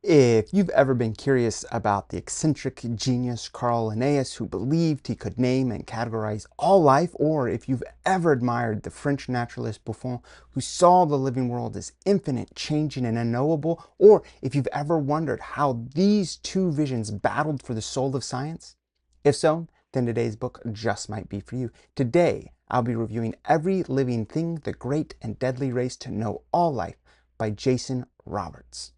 If you've ever been curious about the eccentric genius Carl Linnaeus, who believed he could name and categorize all life, or if you've ever admired the French naturalist Buffon, who saw the living world as infinite, changing, and unknowable, or if you've ever wondered how these two visions battled for the soul of science, if so, then today's book just might be for you. Today, I'll be reviewing Every Living Thing, The Great and Deadly Race to Know All Life by Jason Roberts.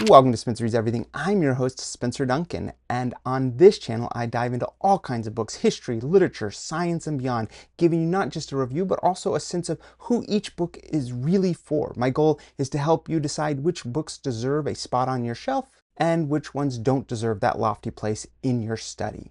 Welcome to Spencer Reads Everything. I'm your host, Spencer Duncan, and on this channel, I dive into all kinds of books, history, literature, science, and beyond, giving you not just a review, but also a sense of who each book is really for. My goal is to help you decide which books deserve a spot on your shelf and which ones don't deserve that lofty place in your study.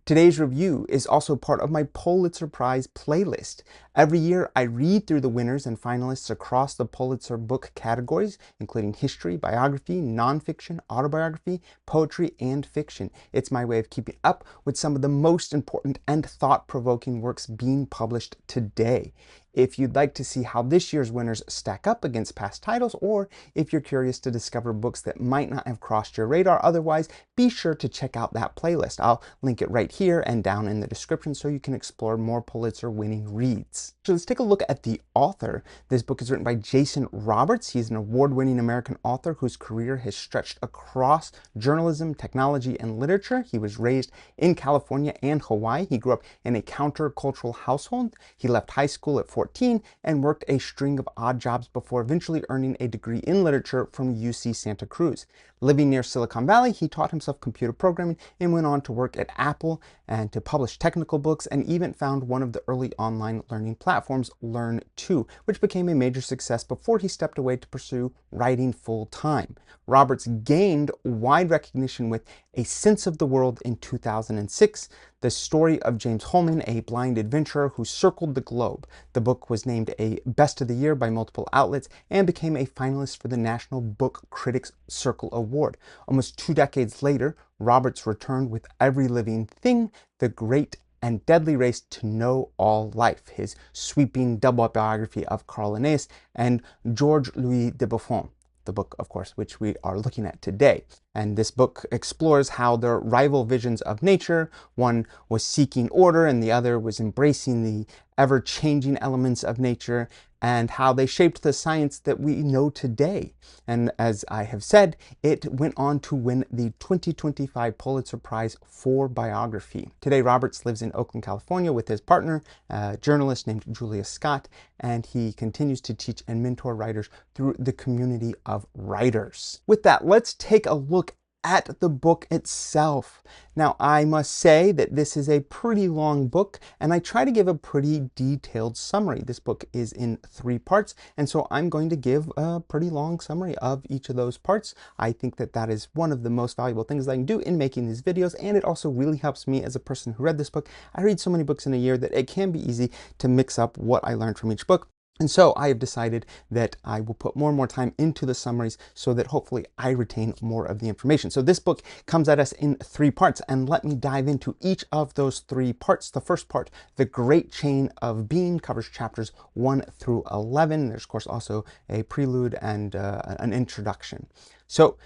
Today's review is also part of my Pulitzer Prize playlist. Every year, I read through the winners and finalists across the Pulitzer book categories, including history, biography, nonfiction, autobiography, poetry, and fiction. It's my way of keeping up with some of the most important and thought-provoking works being published today. If you'd like to see how this year's winners stack up against past titles, or if you're curious to discover books that might not have crossed your radar otherwise, be sure to check out that playlist. I'll link it right here and down in the description so you can explore more Pulitzer-winning reads. So let's take a look at the author. This book is written by Jason Roberts. He's an award-winning American author whose career has stretched across journalism, technology, and literature. He was raised in California and Hawaii. He grew up in a countercultural household. He left high school at 14 and worked a string of odd jobs before eventually earning a degree in literature from UC Santa Cruz. Living near Silicon Valley, he taught himself computer programming and went on to work at Apple and to publish technical books, and even found one of the early online learning platforms, Learn2, which became a major success before he stepped away to pursue writing full-time. Roberts gained wide recognition with A Sense of the World in 2006, the story of James Holman, a blind adventurer who circled the globe. The book was named a Best of the Year by multiple outlets and became a finalist for the National Book Critics Circle Award. Almost 2 decades later, Roberts returned with Every Living Thing, The Great and Deadly Race to Know All Life, his sweeping double biography of Carl Linnaeus and Georges-Louis de Buffon, the book, of course, which we are looking at today. And this book explores how their rival visions of nature, one was seeking order and the other was embracing the ever-changing elements of nature, and how they shaped the science that we know today. And as I have said, it went on to win the 2025 Pulitzer Prize for biography. Today, Roberts lives in Oakland, California with his partner, a journalist named Julia Scott, and he continues to teach and mentor writers through the community of writers. With that, let's take a look at the book itself. Now, I must say that this is a pretty long book, and I try to give a pretty detailed summary. This book is in 3 parts, and so I'm going to give a pretty long summary of each of those parts. I think that that is one of the most valuable things that I can do in making these videos, and it also really helps me as a person who read this book. I read so many books in a year that it can be easy to mix up what I learned from each book. And so I have decided that I will put more and more time into the summaries so that hopefully I retain more of the information. So this book comes at us in 3 parts, and let me dive into each of those 3 parts. The first part, The Great Chain of Being, covers chapters 1 through 11. There's, of course, also a prelude and an introduction. So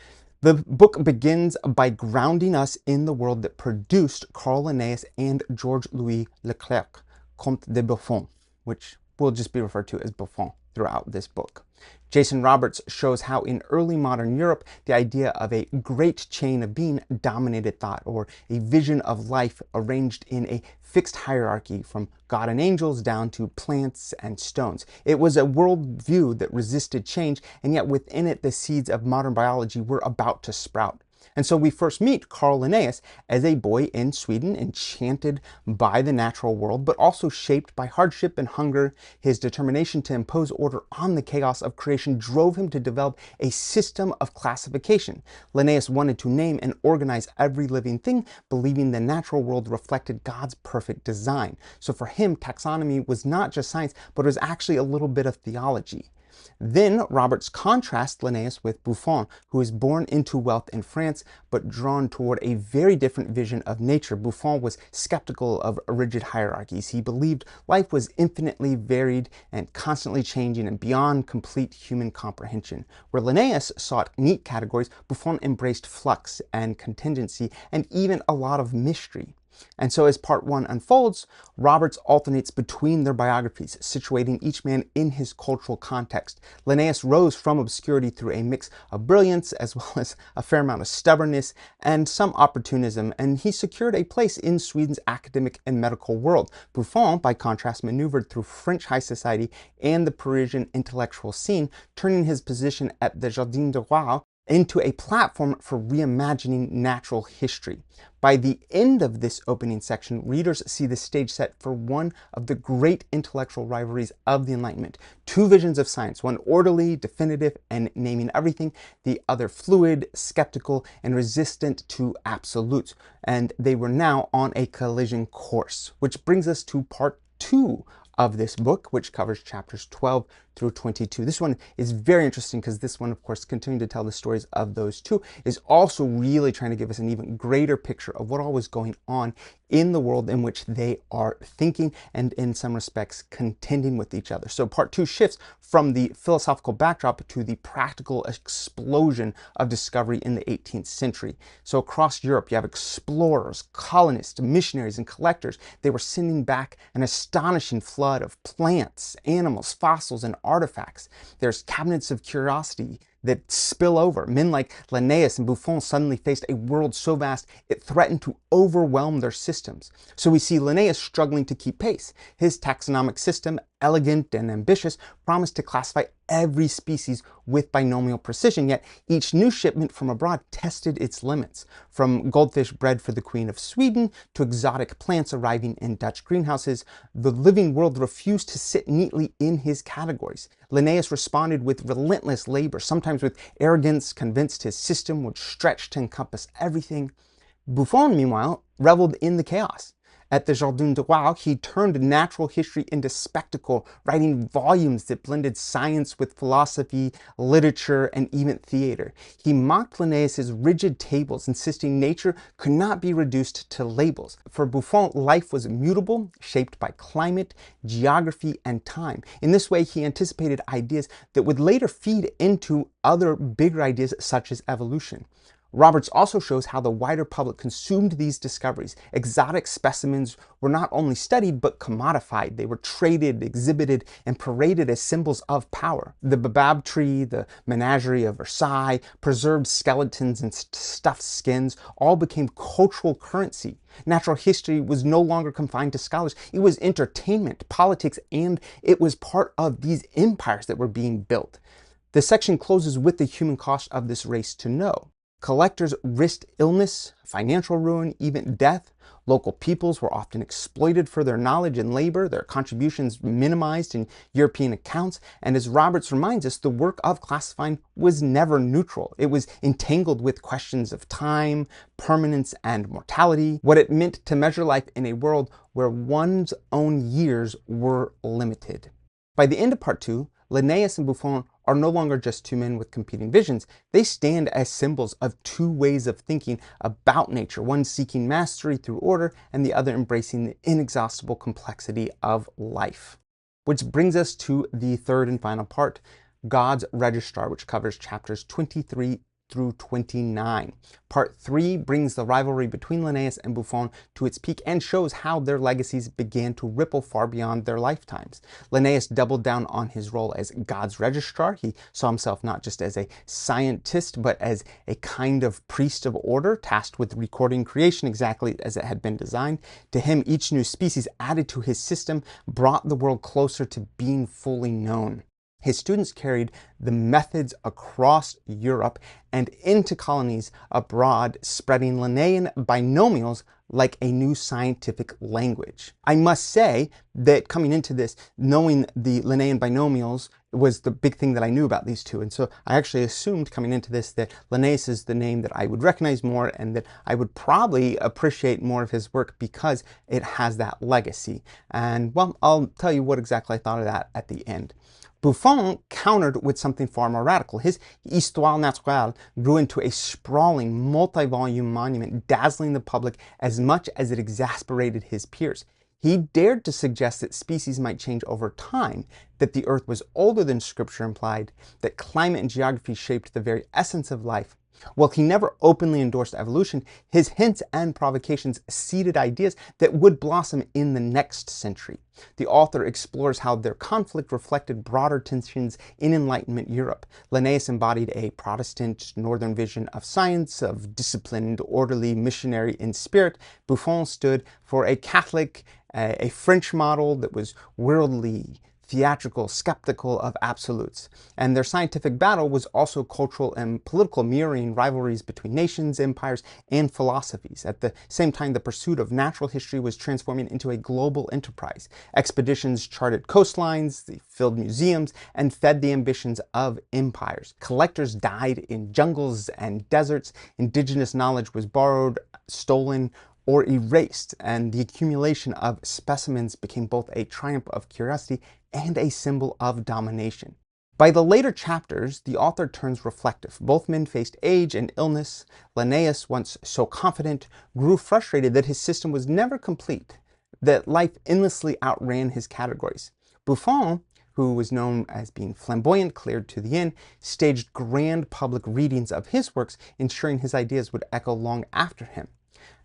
the book begins by grounding us in the world that produced Carl Linnaeus and Georges-Louis Leclerc, Comte de Buffon, which will just be referred to as Buffon throughout this book. Jason Roberts shows how in early modern Europe, the idea of a great chain of being dominated thought, or a vision of life arranged in a fixed hierarchy from God and angels down to plants and stones. It was a worldview that resisted change, and yet within it, the seeds of modern biology were about to sprout. And so we first meet Carl Linnaeus as a boy in Sweden, enchanted by the natural world, but also shaped by hardship and hunger. His determination to impose order on the chaos of creation drove him to develop a system of classification. Linnaeus wanted to name and organize every living thing, believing the natural world reflected God's perfect design. So for him, taxonomy was not just science, but it was actually a little bit of theology. Then Roberts contrasts Linnaeus with Buffon, who is born into wealth in France, but drawn toward a very different vision of nature. Buffon was skeptical of rigid hierarchies. He believed life was infinitely varied and constantly changing and beyond complete human comprehension. Where Linnaeus sought neat categories, Buffon embraced flux and contingency and even a lot of mystery. And so as part one unfolds, Roberts alternates between their biographies, situating each man in his cultural context. Linnaeus rose from obscurity through a mix of brilliance as well as a fair amount of stubbornness and some opportunism, and he secured a place in Sweden's academic and medical world. Buffon, by contrast, maneuvered through French high society and the Parisian intellectual scene, turning his position at the Jardin du Roi into a platform for reimagining natural history. By the end of this opening section, readers see the stage set for one of the great intellectual rivalries of the Enlightenment. Two visions of science, one orderly, definitive, and naming everything, the other fluid, skeptical, and resistant to absolutes. And they were now on a collision course, which brings us to part two of this book, which covers chapters 12 through 22. This one is very interesting because this one, of course, continuing to tell the stories of those two, is also really trying to give us an even greater picture of what all was going on in the world in which they are thinking and in some respects contending with each other. So part two shifts from the philosophical backdrop to the practical explosion of discovery in the 18th century. So across Europe, you have explorers, colonists, missionaries, and collectors. They were sending back an astonishing flood of plants, animals, fossils, and artifacts. There's cabinets of curiosity that spill over. Men like Linnaeus and Buffon suddenly faced a world so vast it threatened to overwhelm their systems. So we see Linnaeus struggling to keep pace. His taxonomic system, elegant and ambitious, promised to classify every species with binomial precision, yet each new shipment from abroad tested its limits. From goldfish bred for the Queen of Sweden to exotic plants arriving in Dutch greenhouses, the living world refused to sit neatly in his categories. Linnaeus responded with relentless labor, sometimes with arrogance, convinced his system would stretch to encompass everything. Buffon, meanwhile, reveled in the chaos. At the Jardin du Roi, he turned natural history into spectacle, writing volumes that blended science with philosophy, literature, and even theater. He mocked Linnaeus's rigid tables, insisting nature could not be reduced to labels. For Buffon, life was mutable, shaped by climate, geography, and time. In this way, he anticipated ideas that would later feed into other bigger ideas such as evolution. Roberts also shows how the wider public consumed these discoveries. Exotic specimens were not only studied, but commodified. They were traded, exhibited, and paraded as symbols of power. The baobab tree, the menagerie of Versailles, preserved skeletons and stuffed skins all became cultural currency. Natural history was no longer confined to scholars. It was entertainment, politics, and it was part of these empires that were being built. The section closes with the human cost of this race to know. Collectors risked illness, financial ruin, even death. Local peoples were often exploited for their knowledge and labor, their contributions minimized in European accounts, and as Roberts reminds us, the work of classifying was never neutral. It was entangled with questions of time, permanence, and mortality, what it meant to measure life in a world where one's own years were limited. By the end of part two, Linnaeus and Buffon are no longer just two men with competing visions. They stand as symbols of two ways of thinking about nature, one seeking mastery through order and the other embracing the inexhaustible complexity of life. Which brings us to the third and final part, God's Registrar, which covers chapters 23 through 29. Part 3 brings the rivalry between Linnaeus and Buffon to its peak and shows how their legacies began to ripple far beyond their lifetimes. Linnaeus doubled down on his role as God's registrar. He saw himself not just as a scientist, but as a kind of priest of order, tasked with recording creation exactly as it had been designed. To him, each new species added to his system brought the world closer to being fully known. His students carried the methods across Europe and into colonies abroad, spreading Linnaean binomials like a new scientific language. I must say that coming into this, knowing the Linnaean binomials was the big thing that I knew about these two. And so I actually assumed coming into this that Linnaeus is the name that I would recognize more and that I would probably appreciate more of his work because it has that legacy. And well, I'll tell you what exactly I thought of that at the end. Buffon countered with something far more radical. His Histoire naturelle grew into a sprawling, multi-volume monument, dazzling the public as much as it exasperated his peers. He dared to suggest that species might change over time, that the Earth was older than Scripture implied, that climate and geography shaped the very essence of life. While he never openly endorsed evolution, his hints and provocations seeded ideas that would blossom in the next century. The author explores how their conflict reflected broader tensions in Enlightenment Europe. Linnaeus embodied a Protestant northern vision of science, of disciplined, orderly, missionary in spirit. Buffon stood for a Catholic, a French model that was worldly, theatrical, skeptical of absolutes. And their scientific battle was also cultural and political, mirroring rivalries between nations, empires, and philosophies. At the same time, the pursuit of natural history was transforming into a global enterprise. Expeditions charted coastlines, they filled museums, and fed the ambitions of empires. Collectors died in jungles and deserts. Indigenous knowledge was borrowed, stolen, or erased, and the accumulation of specimens became both a triumph of curiosity and a symbol of domination. By the later chapters, the author turns reflective. Both men faced age and illness. Linnaeus, once so confident, grew frustrated that his system was never complete, that life endlessly outran his categories. Buffon, who was known as being flamboyant, clear to the end, staged grand public readings of his works, ensuring his ideas would echo long after him.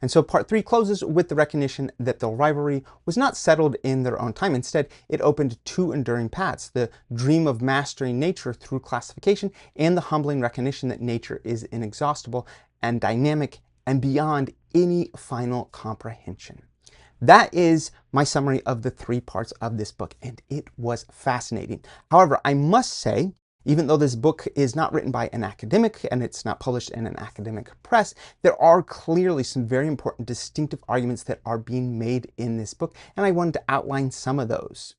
And so part 3 closes with the recognition that the rivalry was not settled in their own time. Instead, it opened two enduring paths: the dream of mastering nature through classification and the humbling recognition that nature is inexhaustible and dynamic and beyond any final comprehension. That is my summary of the 3 parts of this book, and it was fascinating. However, I must say, even though this book is not written by an academic and it's not published in an academic press, there are clearly some very important distinctive arguments that are being made in this book, and I wanted to outline some of those.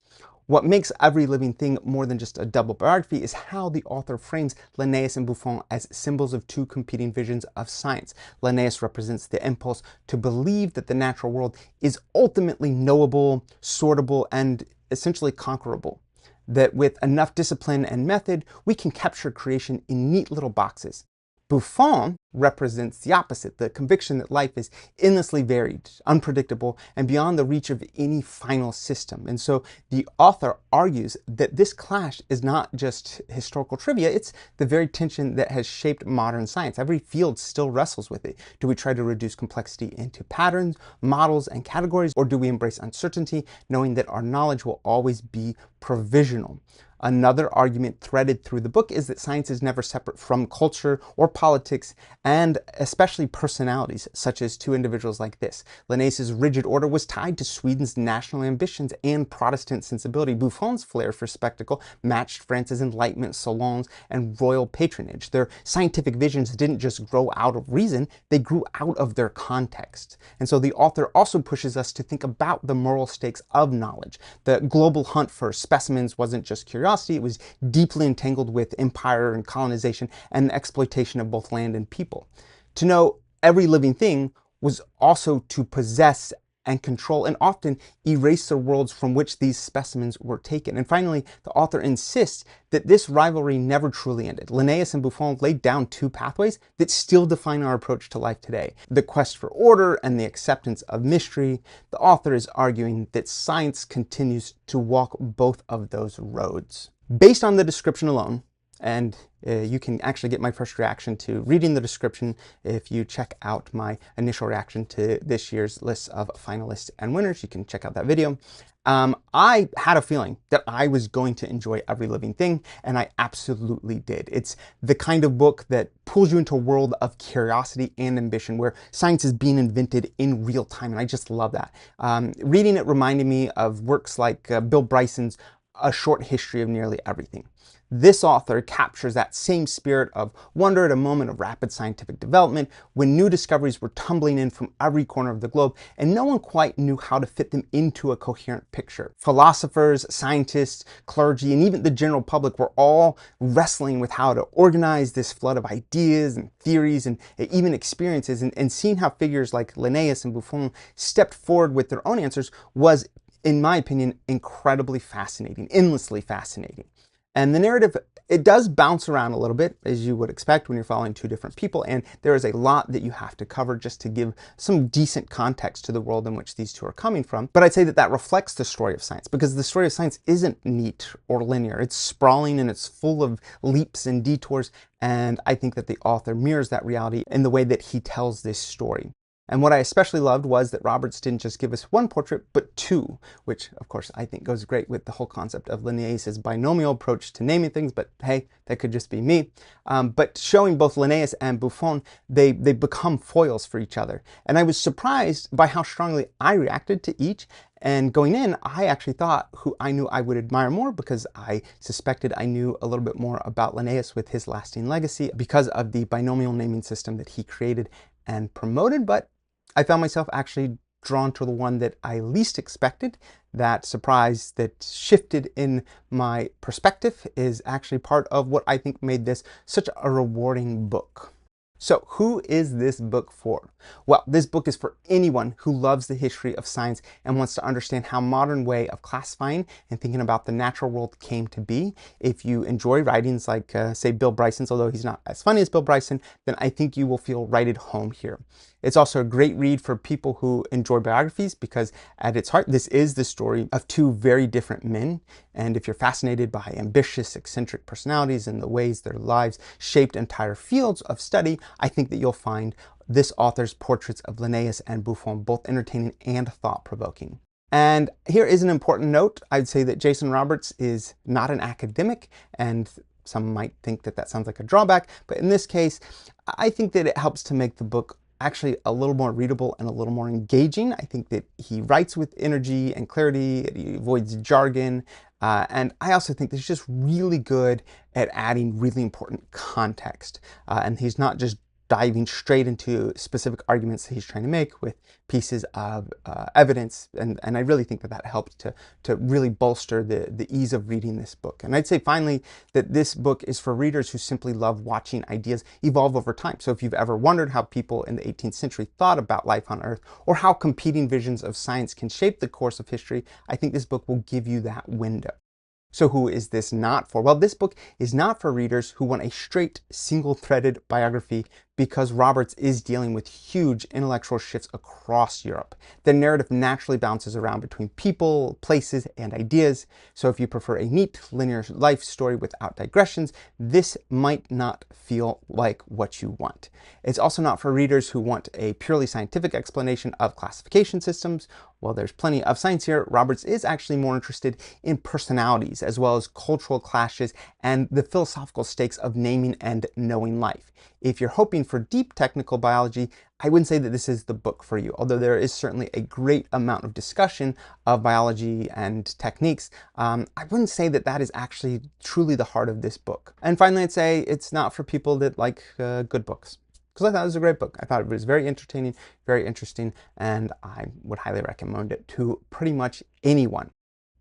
What makes Every Living Thing more than just a double biography is how the author frames Linnaeus and Buffon as symbols of two competing visions of science. Linnaeus represents the impulse to believe that the natural world is ultimately knowable, sortable, and essentially conquerable. That with enough discipline and method, we can capture creation in neat little boxes. Buffon represents the opposite, the conviction that life is endlessly varied, unpredictable, and beyond the reach of any final system. And so the author argues that this clash is not just historical trivia, it's the very tension that has shaped modern science. Every field still wrestles with it. Do we try to reduce complexity into patterns, models, and categories, or do we embrace uncertainty, knowing that our knowledge will always be provisional? Another argument threaded through the book is that science is never separate from culture or politics, and especially personalities, such as two individuals like this. Linnaeus' rigid order was tied to Sweden's national ambitions and Protestant sensibility. Buffon's flair for spectacle matched France's Enlightenment salons and royal patronage. Their scientific visions didn't just grow out of reason, they grew out of their context. And so the author also pushes us to think about the moral stakes of knowledge. The global hunt for specimens wasn't just curiosity, it was deeply entangled with empire and colonization and the exploitation of both land and people. To know every living thing was also to possess and control and often erase the worlds from which these specimens were taken. And finally, the author insists that this rivalry never truly ended. Linnaeus and Buffon laid down two pathways that still define our approach to life today: the quest for order and the acceptance of mystery. The author is arguing that science continues to walk both of those roads. Based on the description alone, and you can actually get my first reaction to reading the description if you check out my initial reaction to this year's list of finalists and winners. You can check out that video. I had a feeling that I was going to enjoy Every Living Thing, and I absolutely did. It's the kind of book that pulls you into a world of curiosity and ambition where science is being invented in real time, and I just love that. Reading it reminded me of works like Bill Bryson's A Short History of Nearly Everything. This author captures that same spirit of wonder at a moment of rapid scientific development when new discoveries were tumbling in from every corner of the globe and no one quite knew how to fit them into a coherent picture. Philosophers, scientists, clergy, and even the general public were all wrestling with how to organize this flood of ideas and theories and even experiences, and seeing how figures like Linnaeus and Buffon stepped forward with their own answers was, in my opinion, incredibly fascinating, endlessly fascinating. And the narrative, it does bounce around a little bit, as you would expect when you're following two different people, and there is a lot that you have to cover just to give some decent context to the world in which these two are coming from. But I'd say that that reflects the story of science, because the story of science isn't neat or linear. It's sprawling and it's full of leaps and detours, and I think that the author mirrors that reality in the way that he tells this story. And what I especially loved was that Roberts didn't just give us one portrait, but two, which of course I think goes great with the whole concept of Linnaeus' binomial approach to naming things, but hey, that could just be me. But showing both Linnaeus and Buffon, they become foils for each other. And I was surprised by how strongly I reacted to each. And going in, I actually thought who I knew I would admire more, because I suspected I knew a little bit more about Linnaeus with his lasting legacy because of the binomial naming system that he created and promoted. But I found myself actually drawn to the one that I least expected. That surprise that shifted in my perspective is actually part of what I think made this such a rewarding book. So who is this book for? Well, this book is for anyone who loves the history of science and wants to understand how modern way of classifying and thinking about the natural world came to be. If you enjoy writings like, say, Bill Bryson's, although he's not as funny as Bill Bryson, then I think you will feel right at home here. It's also a great read for people who enjoy biographies, because at its heart, this is the story of two very different men. And if you're fascinated by ambitious, eccentric personalities and the ways their lives shaped entire fields of study, I think that you'll find this author's portraits of Linnaeus and Buffon both entertaining and thought-provoking. And here is an important note. I'd say that Jason Roberts is not an academic, and some might think that that sounds like a drawback, but in this case, I think that it helps to make the book actually a little more readable and a little more engaging. I think that he writes with energy and clarity, he avoids jargon, and I also think that he's just really good at adding really important context. And he's not just diving straight into specific arguments that he's trying to make with pieces of evidence, and I really think that that helped to really bolster the ease of reading this book. And I'd say finally that this book is for readers who simply love watching ideas evolve over time. So if you've ever wondered how people in the 18th century thought about life on Earth, or how competing visions of science can shape the course of history, I think this book will give you that window. So who is this not for? Well, this book is not for readers who want a straight, single-threaded biography, because Roberts is dealing with huge intellectual shifts across Europe. The narrative naturally bounces around between people, places, and ideas. So if you prefer a neat, linear life story without digressions, this might not feel like what you want. It's also not for readers who want a purely scientific explanation of classification systems. While there's plenty of science here, Roberts is actually more interested in personalities, as well as cultural clashes and the philosophical stakes of naming and knowing life. If you're hoping for deep technical biology, I wouldn't say that this is the book for you, although there is certainly a great amount of discussion of biology and techniques. I wouldn't say that that is actually truly the heart of this book. And finally, I'd say it's not for people that like good books, because I thought it was a great book. I thought it was very entertaining, very interesting, and I would highly recommend it to pretty much anyone.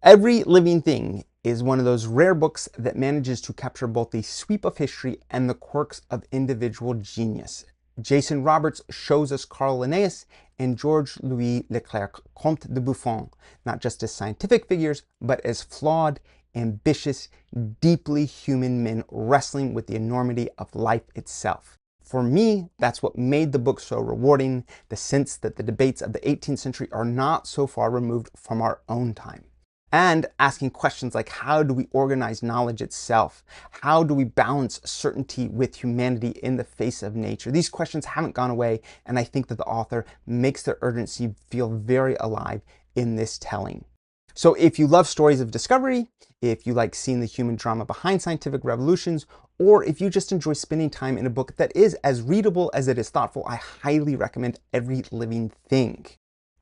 Every Living Thing is one of those rare books that manages to capture both the sweep of history and the quirks of individual genius. Jason Roberts shows us Carl Linnaeus and Georges Louis Leclerc, Comte de Buffon, not just as scientific figures, but as flawed, ambitious, deeply human men wrestling with the enormity of life itself. For me, that's what made the book so rewarding, the sense that the debates of the 18th century are not so far removed from our own time. And asking questions like, how do we organize knowledge itself? How do we balance certainty with humanity in the face of nature? These questions haven't gone away, and I think that the author makes their urgency feel very alive in this telling. So if you love stories of discovery, if you like seeing the human drama behind scientific revolutions, or if you just enjoy spending time in a book that is as readable as it is thoughtful, I highly recommend Every Living Thing.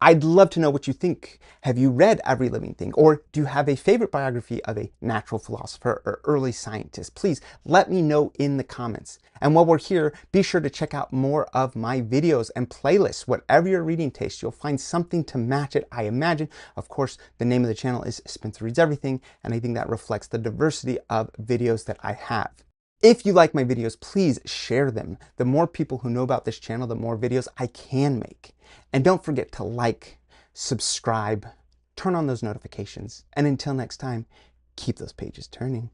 I'd love to know what you think. Have you read Every Living Thing? Or do you have a favorite biography of a natural philosopher or early scientist? Please let me know in the comments. And while we're here, be sure to check out more of my videos and playlists. Whatever your reading taste, you'll find something to match it, I imagine. Of course, the name of the channel is Spencer Reads Everything, and I think that reflects the diversity of videos that I have. If you like my videos, please share them. The more people who know about this channel, the more videos I can make. And don't forget to like, subscribe, turn on those notifications. And until next time, keep those pages turning.